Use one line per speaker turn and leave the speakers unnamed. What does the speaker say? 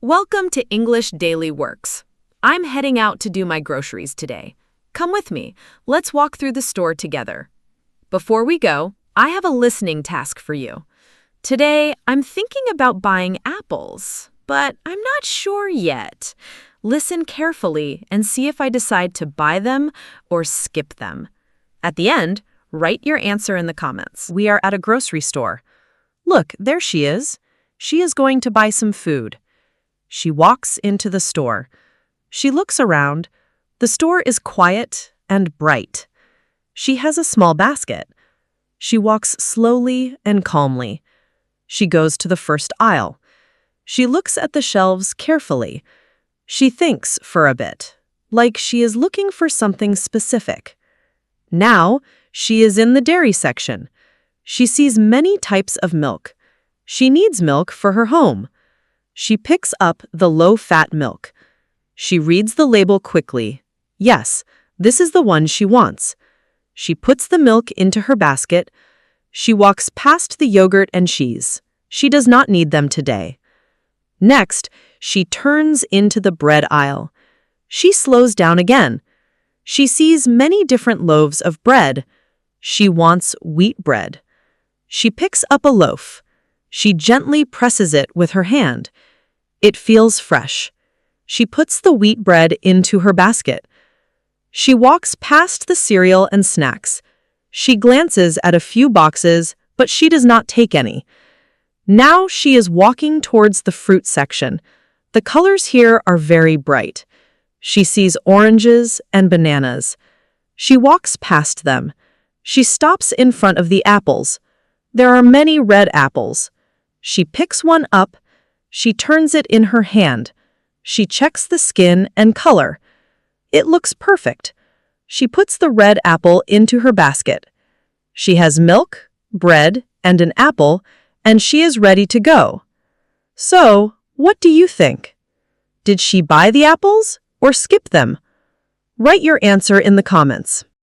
Welcome to English Daily Works. I'm heading out to do my groceries today. Come with me. Let's walk through the store together. Before we go, I have a listening task for you. Today, I'm thinking about buying apples, but I'm not sure yet. Listen carefully and see if I decide to buy them or skip them. At the end, write your answer in the comments.
We are at a grocery store. Look, there she is. She is going to buy some food. She walks into the store. She looks around. The store is quiet and bright. She has a small basket. She walks slowly and calmly. She goes to the first aisle. She looks at the shelves carefully. She thinks for a bit, like she is looking for something specific. Now, she is in the dairy section. She sees many types of milk. She needs milk for her home. She picks up the low-fat milk. She reads the label quickly. Yes, this is the one she wants. She puts the milk into her basket. She walks past the yogurt and cheese. She does not need them today. Next, she turns into the bread aisle. She slows down again. She sees many different loaves of bread. She wants wheat bread. She picks up a loaf. She gently presses it with her hand. It feels fresh. She puts the wheat bread into her basket. She walks past the cereal and snacks. She glances at a few boxes, but she does not take any. Now she is walking towards the fruit section. The colors here are very bright. She sees oranges and bananas. She walks past them. She stops in front of the apples. There are many red apples. She picks one up. She turns it in her hand. She checks the skin and color. It looks perfect. She puts the red apple into her basket. She has milk, bread, and an apple, and she is ready to go. So, what do you think? Did she buy the apples or skip them? Write your answer in the comments.